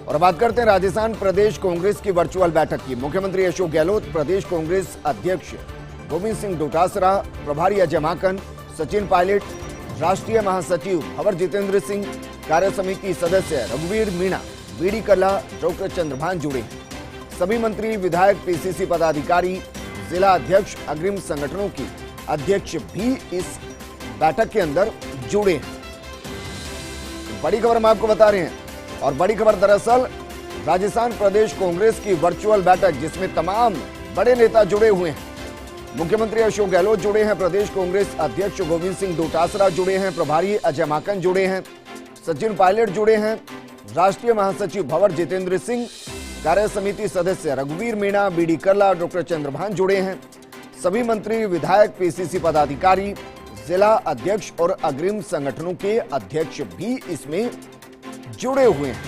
और बात करते हैं राजस्थान प्रदेश कांग्रेस की वर्चुअल बैठक की। मुख्यमंत्री अशोक गहलोत, प्रदेश कांग्रेस अध्यक्ष गोविंद सिंह डोटासरा, प्रभारी अजय माकन, सचिन पायलट, राष्ट्रीय महासचिव भंवर जितेंद्र सिंह, कार्य समिति सदस्य रघुवीर मीणा, बीडी कल्ला, डॉक्टर चंद्रभान जुड़े। सभी मंत्री, विधायक, पीसीसी पदाधिकारी, जिला अध्यक्ष, अग्रिम संगठनों की अध्यक्ष भी इस बैठक के अंदर जुड़े हैं। बड़ी खबर हम आपको बता रहे हैं, और बड़ी खबर दरअसल राजस्थान प्रदेश कांग्रेस की वर्चुअल बैठक, जिसमें तमाम बड़े नेता जुड़े हुए हैं। मुख्यमंत्री अशोक गहलोत जुड़े हैं, प्रदेश कांग्रेस अध्यक्ष गोविंद सिंह डोटासरा जुड़े हैं, प्रभारी अजय माकन जुड़े हैं, सचिन पायलट जुड़े हैं, राष्ट्रीय महासचिव भंवर जितेंद्र सिंह, कार्य समिति सदस्य रघुवीर मीणा, बीडी कल्ला, डॉक्टर चंद्रभान जुड़े हैं। सभी मंत्री, विधायक, पीसीसी पदाधिकारी, जिला अध्यक्ष और अग्रिम संगठनों के अध्यक्ष भी इसमें जुड़े हुए हैं।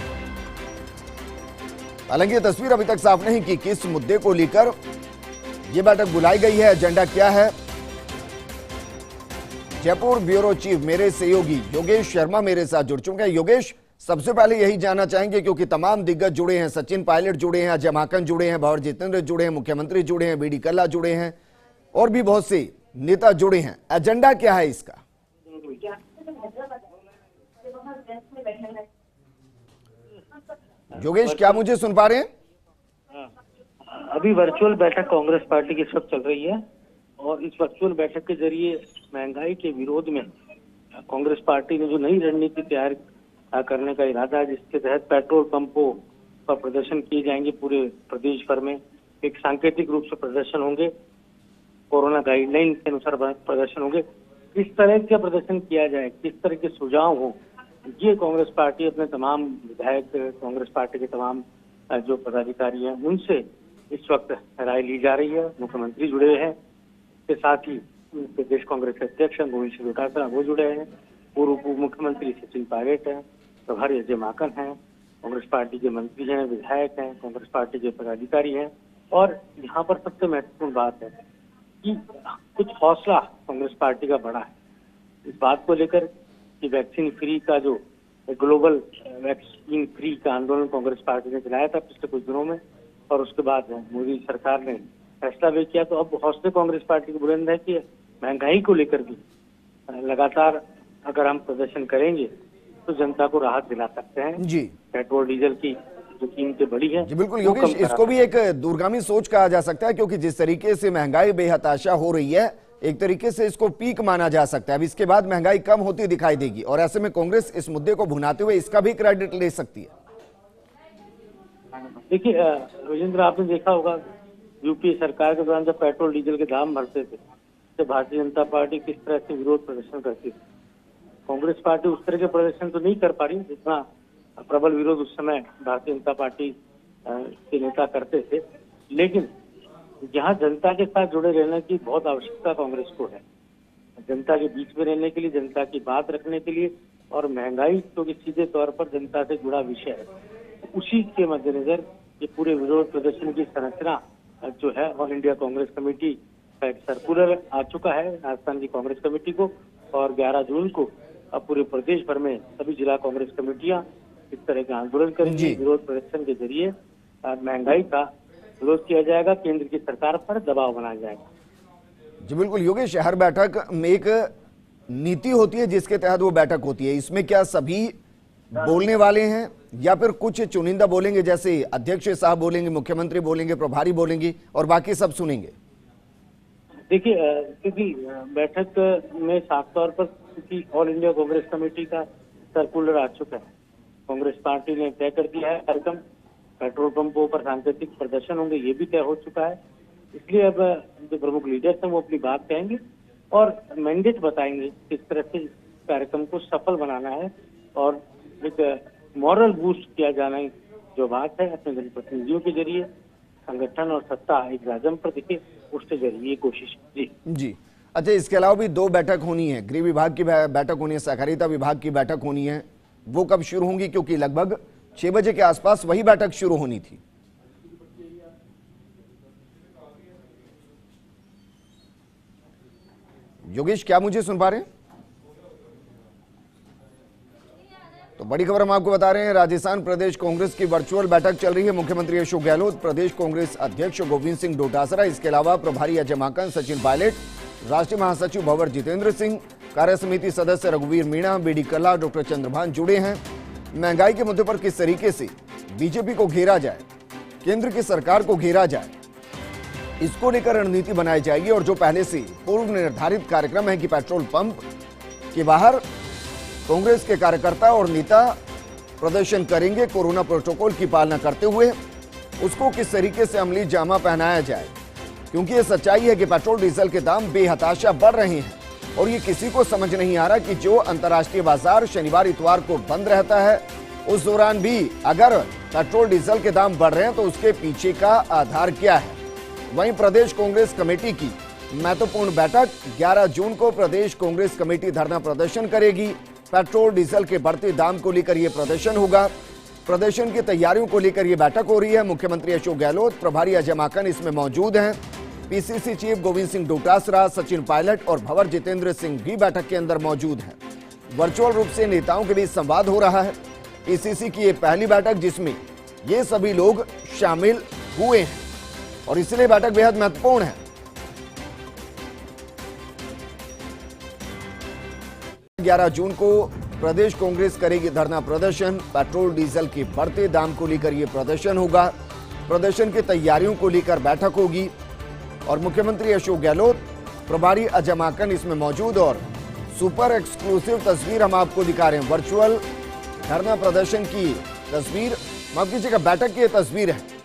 हालांकि ये तस्वीर अभी तक साफ नहीं कि किस मुद्दे को लेकर यह बैठक बुलाई गई है, एजेंडा क्या है। जयपुर ब्यूरो चीफ मेरे सहयोगी योगेश शर्मा मेरे साथ जुड़ चुके हैं। योगेश, सबसे पहले यही जानना चाहेंगे, क्योंकि तमाम दिग्गज जुड़े हैं, सचिन पायलट जुड़े हैं, अजय माकन जुड़े हैं, भंवर जितेंद्र जुड़े हैं, मुख्यमंत्री जुड़े हैं, बीडी कल्ला जुड़े हैं और भी बहुत से नेता जुड़े हैं। एजेंडा क्या है इसका? योगेश, क्या मुझे सुन पा रहे हैं? अभी वर्चुअल बैठक कांग्रेस पार्टी की इस वक्त चल रही है और इस वर्चुअल बैठक के जरिए महंगाई के विरोध में कांग्रेस पार्टी ने जो नई रणनीति तैयार करने का इरादा है, जिसके तहत पेट्रोल पंपों पर प्रदर्शन किए जाएंगे। पूरे प्रदेश भर में एक सांकेतिक रूप से प्रदर्शन होंगे, कोरोना गाइडलाइन के अनुसार प्रदर्शन होंगे। किस तरह का प्रदर्शन किया जाए, किस तरह के सुझाव हो, ये कांग्रेस पार्टी अपने तमाम विधायक, कांग्रेस पार्टी के तमाम जो पदाधिकारी हैं उनसे इस वक्त राय ली जा रही है। मुख्यमंत्री जुड़े हैं, के साथ ही प्रदेश कांग्रेस अध्यक्ष गोविंद सिंह डोटासरा वो जुड़े हैं, पूर्व उप मुख्यमंत्री सचिन पायलट हैं, प्रभारी अजय माकन हैं, कांग्रेस पार्टी के मंत्री हैं, विधायक हैं, कांग्रेस पार्टी के पदाधिकारी हैं। और यहाँ पर सबसे महत्वपूर्ण बात है कि कुछ हौसला कांग्रेस पार्टी का बड़ा है इस बात को लेकर कि वैक्सीन फ्री का जो ग्लोबल वैक्सीन फ्री का आंदोलन कांग्रेस पार्टी ने चलाया था पिछले कुछ दिनों में, और उसके बाद मोदी सरकार ने फैसला भी किया। तो अब हौसले कांग्रेस पार्टी को बुलंद है कि महंगाई को लेकर भी लगातार अगर हम प्रदर्शन करेंगे तो जनता को राहत दिला सकते हैं। जी, पेट्रोल डीजल की जो कीमतें बढ़ी है जी बिल्कुल योगेश, इसको भी एक दूरगामी सोच कहा जा सकता है, क्योंकि जिस तरीके से महंगाई बेहताशा हो रही है, एक तरीके से इसको पीक माना जा सकता है। अब इसके बाद महंगाई कम होती दिखाई देगी, और ऐसे में कांग्रेस इस मुद्दे को भुनाते हुए इसका भी क्रेडिट ले सकती है। देखिए राजेंद्र, आपने देखा होगा यूपीए सरकार के दौरान जब पेट्रोल डीजल के दाम बढ़ते थे तो भारतीय जनता पार्टी किस तरह से विरोध प्रदर्शन करती थी। कांग्रेस पार्टी उस तरह के प्रदर्शन तो नहीं कर पा रही जितना प्रबल विरोध उस समय भारतीय जनता पार्टी के नेता करते थे। लेकिन यहाँ जनता के साथ जुड़े रहने की बहुत आवश्यकता कांग्रेस को है, जनता के बीच में रहने के लिए, जनता की बात रखने के लिए। और महंगाई क्योंकि सीधे तौर पर जनता से जुड़ा विषय है, उसी के मद्देनजर ये पूरे विरोध प्रदर्शन की संरचना जो है ऑल इंडिया कांग्रेस कमेटी का एक सर्कुलर आ चुका है राजस्थान की कांग्रेस कमेटी को, और 11 जून को अब पूरे प्रदेश भर में सभी जिला कांग्रेस कमेटियां इस तरह के आंदोलन करेंगी। विरोध प्रदर्शन के जरिए महंगाई का विरोध किया जाएगा, केंद्र की सरकार पर दबाव बनाया जाएगा। जी बिल्कुल योगेश, हर बैठक में एक नीति होती है जिसके तहत वो बैठक होती है। इसमें क्या सभी बोलने वाले हैं या फिर कुछ चुनिंदा बोलेंगे, जैसे अध्यक्ष साहब बोलेंगे, मुख्यमंत्री बोलेंगे, प्रभारी बोलेंगे और बाकी सब सुनेंगे? देखिए क्योंकि बैठक में साफ तौर पर क्योंकि ऑल इंडिया कांग्रेस कमेटी का सर्कुलर आ चुका है, कांग्रेस पार्टी ने तय कर दिया है कार्यक्रम, पेट्रोल पंपों पर सांकेतिक प्रदर्शन होंगे ये भी तय हो चुका है। इसलिए अब जो प्रमुख लीडर्स हैं वो अपनी बात कहेंगे और मैंडेट बताएंगे किस तरह से इस कार्यक्रम को सफल बनाना है और एक मॉरल बूस्ट किया जाना जो बात है अपने जनप्रतिनिधियों के जरिए संगठन और सत्ता एक राजम पर दिखे, उसके जरिए कोशिश। जी अच्छा, इसके अलावा भी 2 बैठक होनी है, गृह विभाग की बैठक होनी है, सहकारिता विभाग की बैठक होनी है। वो कब शुरू होंगी? क्योंकि लगभग 6 बजे के आसपास वही बैठक शुरू होनी थी। योगेश, क्या मुझे सुन पा रहे हैं? तो बड़ी खबर हम आपको बता रहे हैं, राजस्थान प्रदेश कांग्रेस की वर्चुअल बैठक चल रही है। मुख्यमंत्री अशोक गहलोत, प्रदेश कांग्रेस अध्यक्ष गोविंद सिंह डोटासरा, इसके अलावा प्रभारी अजय माकन, सचिन पायलट, राष्ट्रीय महासचिव भंवर जितेंद्र सिंह, कार्य समिति सदस्य रघुवीर मीणा, बीडी कल्ला, डॉक्टर चंद्रभान जुड़े हैं। महंगाई के मुद्दे पर किस तरीके से बीजेपी को घेरा जाए, केंद्र की सरकार को घेरा जाए, इसको लेकर रणनीति बनाई जाएगी। और जो पहले से पूर्व निर्धारित कार्यक्रम है कि पेट्रोल पंप के बाहर कांग्रेस के कार्यकर्ता और नेता प्रदर्शन करेंगे कोरोना प्रोटोकॉल की पालना करते हुए, उसको किस तरीके से अमली जामा पहनाया जाए, क्योंकि ये सच्चाई है कि पेट्रोल डीजल के दाम बेहताशा बढ़ रहे हैं और ये किसी को समझ नहीं आ रहा कि जो अंतर्राष्ट्रीय बाजार शनिवार इतवार को बंद रहता है, उस दौरान भी अगर पेट्रोल डीजल के दाम बढ़ रहे हैं तो उसके पीछे का आधार क्या है। वहीं प्रदेश कांग्रेस कमेटी की महत्वपूर्ण बैठक 11 जून को प्रदेश कांग्रेस कमेटी धरना प्रदर्शन करेगी। पेट्रोल डीजल के बढ़ते दाम को लेकर यह प्रदर्शन होगा। प्रदर्शन की तैयारियों को लेकर यह बैठक हो रही है। मुख्यमंत्री अशोक गहलोत, प्रभारी अजय माकन इसमें मौजूद हैं। पीसीसी चीफ गोविंद सिंह डोटासरा, सचिन पायलट और भंवर जितेंद्र सिंह भी बैठक के अंदर मौजूद हैं। वर्चुअल रूप से नेताओं के बीच संवाद हो रहा है। पीसीसी की ये पहली बैठक जिसमें ये सभी लोग शामिल हुए हैं और इसलिए बैठक बेहद महत्वपूर्ण है। 11 जून को प्रदेश कांग्रेस करेगी धरना प्रदर्शन। पेट्रोल डीजल के बढ़ते दाम को लेकर यह प्रदर्शन होगा। प्रदर्शन की तैयारियों को लेकर बैठक होगी और मुख्यमंत्री अशोक गहलोत, प्रभारी अजय माकन इसमें मौजूद। और सुपर एक्सक्लूसिव तस्वीर हम आपको दिखा रहे हैं। वर्चुअल धरना प्रदर्शन की तस्वीर, माफ कीजिएगा, बैठक की तस्वीर है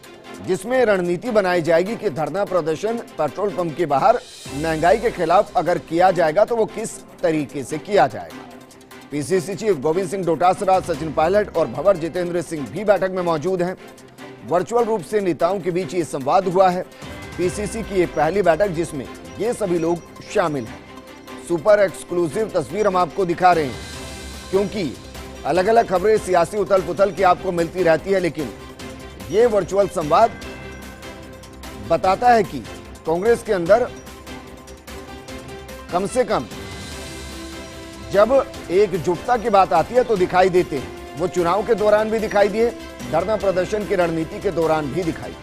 जिसमें रणनीति बनाई जाएगी कि धरना प्रदर्शन पेट्रोल पंप के बाहर महंगाई के खिलाफ अगर किया जाएगा तो वो किस तरीके से किया जाएगा। पीसीसी चीफ गोविंद सिंह डोटासरा, सचिन पायलट और भंवर जितेंद्र सिंह भी बैठक में मौजूद हैं। वर्चुअल रूप से नेताओं के बीच ये संवाद हुआ है। पीसीसी की ये पहली बैठक जिसमें ये सभी लोग शामिल हैं। सुपर एक्सक्लूसिव तस्वीर हम आपको दिखा रहे हैं क्योंकि अलग अलग खबरें सियासी उथल पुथल की आपको मिलती रहती है, लेकिन ये वर्चुअल संवाद बताता है कि कांग्रेस के अंदर कम से कम जब एकजुटता की बात आती है तो दिखाई देते हैं। वो चुनाव के दौरान भी दिखाई दिए, धरना प्रदर्शन की रणनीति के दौरान भी दिखाई।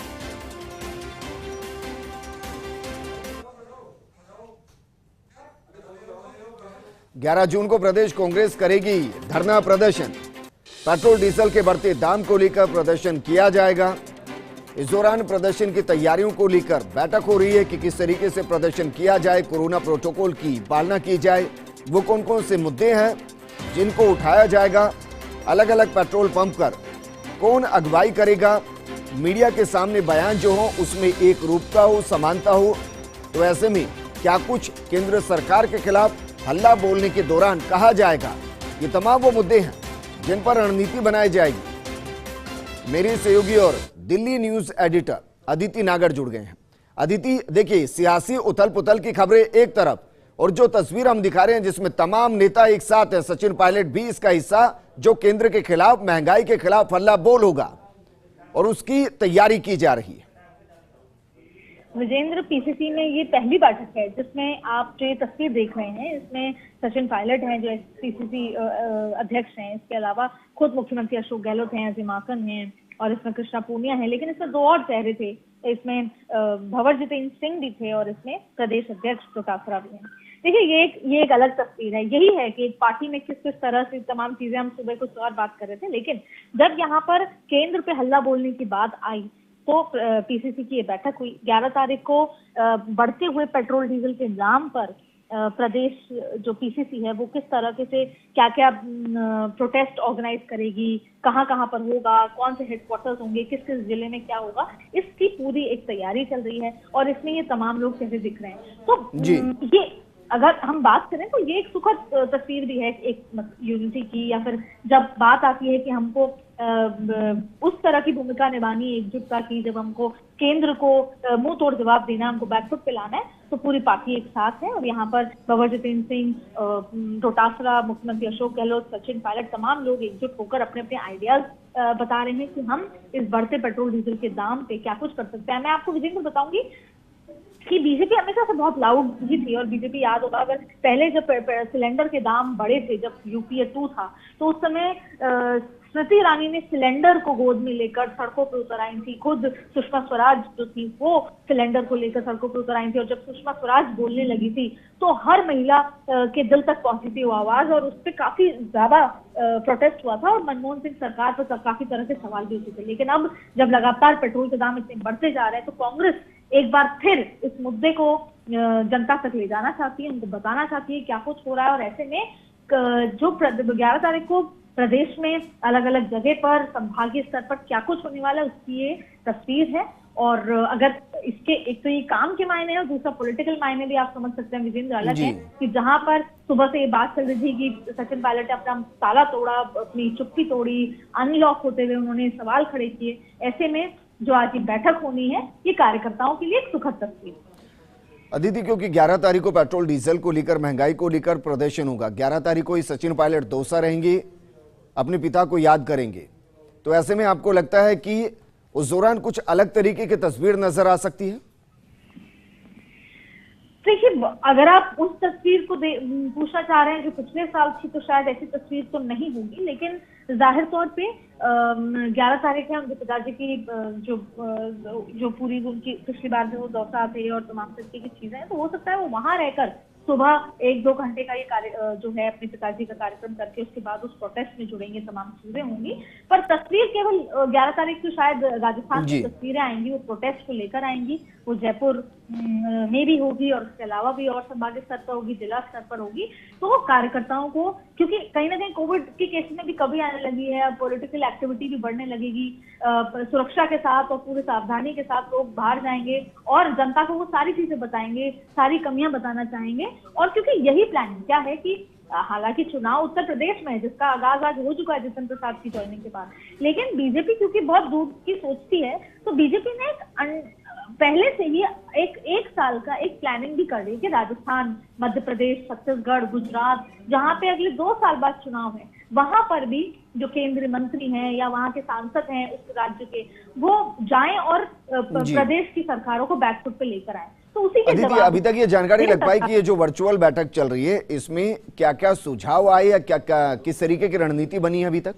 11 जून को प्रदेश कांग्रेस करेगी धरना प्रदर्शन। पेट्रोल डीजल के बढ़ते दाम को लेकर प्रदर्शन किया जाएगा। इस दौरान प्रदर्शन की तैयारियों को लेकर बैठक हो रही है कि किस तरीके से प्रदर्शन किया जाए, कोरोना प्रोटोकॉल की पालना की जाए, वो कौन कौन से मुद्दे हैं जिनको उठाया जाएगा, अलग अलग पेट्रोल पंप पर कौन अगुवाई करेगा, मीडिया के सामने बयान जो हो उसमें एक रूपता हो, समानता हो। तो ऐसे में क्या कुछ केंद्र सरकार के खिलाफ हल्ला बोलने के दौरान कहा जाएगा, ये तमाम वो मुद्दे हैं जिन पर रणनीति बनाई जाएगी। मेरे सहयोगी और दिल्ली न्यूज एडिटर अदिति नागर जुड़ गए हैं। अदिति, देखिए, सियासी उथल पुथल की खबरें एक तरफ और जो तस्वीर हम दिखा रहे हैं जिसमें तमाम नेता एक साथ है, सचिन पायलट भी इसका हिस्सा, जो केंद्र के खिलाफ, महंगाई के खिलाफ हल्ला बोल होगा और उसकी तैयारी की जा रही है। विजेंद्र, पीसीसी में ये पहली बैठक है जिसमें आप जो ये तस्वीर देख रहे हैं, इसमें सचिन पायलट हैं जो पीसीसी अध्यक्ष हैं, इसके अलावा खुद मुख्यमंत्री अशोक गहलोत हैं, अजय माकन हैं और इसमें कृष्णा पूनिया है। लेकिन इसमें दो और चेहरे थे, इसमें भंवर जितेंद्र सिंह भी थे और इसमें प्रदेश अध्यक्ष डोटासरा भी हैं। देखिए, ये एक अलग तस्वीर है। यही है कि एक पार्टी में किस किस तरह से तमाम चीजें, हम सुबह कुछ और बात कर रहे थे, लेकिन जब यहाँ पर केंद्र पे हल्ला बोलने की बात आई तो पीसीसी की ये बैठक हुई। 11 तारीख को बढ़ते हुए पेट्रोल डीजल के दाम पर प्रदेश जो पीसीसी है वो किस तरह से क्या क्या प्रोटेस्ट ऑर्गेनाइज करेगी, कहाँ कहाँ पर होगा, कौन से हेडक्वार्टर्स होंगे, किस किस जिले में क्या होगा, इसकी पूरी एक तैयारी चल रही है और इसमें ये तमाम लोग चेहरे दिख रहे हैं। तो ये अगर हम बात करें तो ये एक सुखद तस्वीर भी है एक यूनिटी की, या फिर जब बात आती है कि हमको उस तरह की भूमिका निभानी, एकजुटता की, जब हमको केंद्र को मुंह तोड़ जवाब देना, हमको बैकफुट पे लाना है, तो पूरी पार्टी एक साथ है। और यहाँ पर भंवर जितेंद्र सिंह, डोटासरा, मुख्यमंत्री अशोक गहलोत, सचिन पायलट, तमाम लोग एकजुट होकर अपने अपने आइडियाज बता रहे हैं कि हम इस बढ़ते पेट्रोल डीजल के दाम पे क्या कुछ कर सकते हैं। मैं आपको विजेंद्र बताऊंगी, कि बीजेपी हमेशा से बहुत लाउड ही थी, और बीजेपी याद होगा अगर पहले जब सिलेंडर के दाम बढ़े थे, जब यूपीए 2 था, तो उस समय स्मृति ईरानी ने सिलेंडर को गोद में लेकर सड़कों पर उतर आई थी। खुद सुषमा स्वराज जो थी वो सिलेंडर को लेकर सड़कों पर उतर आई थी, और जब सुषमा स्वराज बोलने लगी थी तो हर महिला के दिल तक पहुंची थी वो आवाज, और उस पर काफी ज्यादा प्रोटेस्ट हुआ था, और मनमोहन सिंह सरकार पर काफी तरह से सवाल भी उठे थे। लेकिन अब जब लगातार पेट्रोल के दाम इतने बढ़ते जा रहे हैं, तो कांग्रेस एक बार फिर इस मुद्दे को जनता तक ले जाना चाहती है, उनको बताना चाहती है क्या कुछ हो रहा है। और ऐसे में जो 11 तारीख को प्रदेश में अलग अलग जगह पर संभागीय स्तर पर क्या कुछ होने वाला है, उसकी ये तस्वीर है। और अगर इसके एक तो ये काम के मायने है, और दूसरा पॉलिटिकल मायने भी आप समझ सकते हैं विजेंद्र, अलग है कि जहां पर सुबह से ये बात चल रही थी कि सचिन पायलट ने अपना ताला तोड़ा, अपनी चुप्पी तोड़ी, अनलॉक होते हुए उन्होंने सवाल खड़े किए। ऐसे में जो आज की बैठक होनी है, ये कार्यकर्ताओं के लिए एक सुखद तस्वीर है। अदिति, क्योंकि 11 तारीख को पेट्रोल डीजल को लेकर, महंगाई को लेकर प्रदर्शन होगा, 11 तारीख को ही सचिन पायलट दौसा रहेंगे, अपने पिता को याद करेंगे, तो ऐसे में आपको लगता है कि उस दौरान कुछ अलग तरीके की तस्वीर नजर आ सकती है? देखिए, अगर आप उस तस्वीर को पूछना चाह रहे हैं जो पिछले साल थी, तो शायद ऐसी तस्वीर तो नहीं होगी। लेकिन जाहिर तौर पे 11 तारीख है उनके पिताजी की जो पूरी उनकी पिछली बार जो दौसा थे और तमाम तरीके की चीजें हैं, तो हो सकता है वो वहां रहकर सुबह 1-2 घंटे का ये कार्य जो है अपने पिताजी का कार्यक्रम करके उसके बाद उस प्रोटेस्ट में जुड़ेंगे, तमाम चीजें होंगी। पर तस्वीर केवल 11 तारीख को शायद राजस्थान की तस्वीरें आएंगी, वो प्रोटेस्ट को लेकर आएंगी, वो जयपुर में भी होगी और उसके अलावा भी और संभागीय स्तर पर होगी, जिला स्तर पर होगी। तो कार्यकर्ताओं को, क्योंकि कहीं ना कहीं कोविड के केसेस में भी कमी आने लगी है, पॉलिटिकल एक्टिविटी भी बढ़ने लगेगी, सुरक्षा के साथ और पूरी सावधानी के साथ लोग बाहर जाएंगे और जनता को वो सारी चीजें बताएंगे, सारी कमियां बताना चाहेंगे। और क्योंकि यही प्लानिंग क्या है कि हालांकि चुनाव उत्तर प्रदेश में है जिसका आगाज आज हो चुका है जितिन प्रसाद की ज्वाइनिंग के बाद, लेकिन बीजेपी क्योंकि बहुत दूर की सोचती है, तो बीजेपी ने पहले से ही एक साल का एक प्लानिंग भी कर रही है कि राजस्थान, मध्य प्रदेश, छत्तीसगढ़, गुजरात, जहां पे अगले 2 साल बाद चुनाव है, वहां पर भी जो केंद्रीय मंत्री हैं या वहां के सांसद हैं उस राज्य के, वो जाएं और प्रदेश की सरकारों को बैकफुट पे लेकर आए। तो उसी के जवाब अभी तक ये जानकारी लग पाई कि ये जो वर्चुअल बैठक चल रही है, इसमें क्या क्या सुझाव आए या क्या किस तरीके की रणनीति बनी है अभी तक?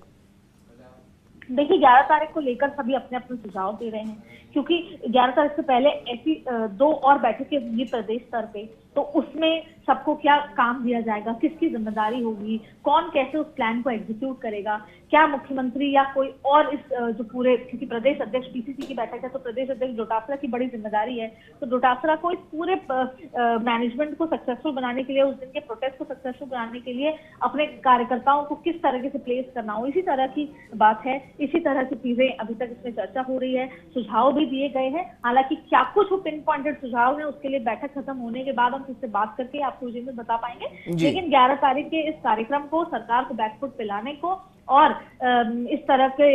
देखिए, 11 तारीख को लेकर सभी अपने अपने सुझाव दे रहे हैं, क्योंकि 11 तारीख से पहले ऐसी 2 और बैठकें होंगी प्रदेश स्तर पे, तो उसमें सबको क्या काम दिया जाएगा, किसकी जिम्मेदारी होगी, कौन कैसे उस प्लान को एग्जीक्यूट करेगा, क्या मुख्यमंत्री या कोई और इस जो पूरे, क्योंकि प्रदेश अध्यक्ष पीसीसी की बैठक है तो प्रदेश अध्यक्ष डोटासरा की बड़ी जिम्मेदारी है, तो डोटासरा को इस पूरे मैनेजमेंट को सक्सेसफुल बनाने के लिए, उस दिन के प्रोटेस्ट को सक्सेसफुल बनाने के लिए अपने कार्यकर्ताओं को किस तरह से प्लेस करना हो, इसी तरह की बात है, इसी तरह की चीजें अभी तक इसमें चर्चा हो रही है, सुझाव भी दिए गए हैं। हालांकि क्या कुछ वो पिन पॉइंटेड सुझाव है उसके लिए बैठक खत्म होने के बाद हम किससे बात करके आपको विजेंद्र बता पाएंगे, लेकिन 11 तारीख के इस कार्यक्रम को, सरकार को बैकफुट पे लाने को और इस तरह के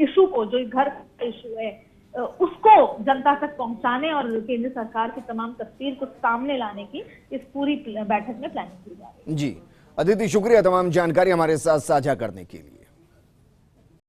इशू को, जो घर इशू है, उसको जनता तक पहुंचाने और केंद्र सरकार की तमाम तस्वीर को सामने लाने की इस पूरी बैठक में प्लानिंग की जा रही है। जी अदिति, शुक्रिया तमाम जानकारी हमारे साथ साझा करने के लिए।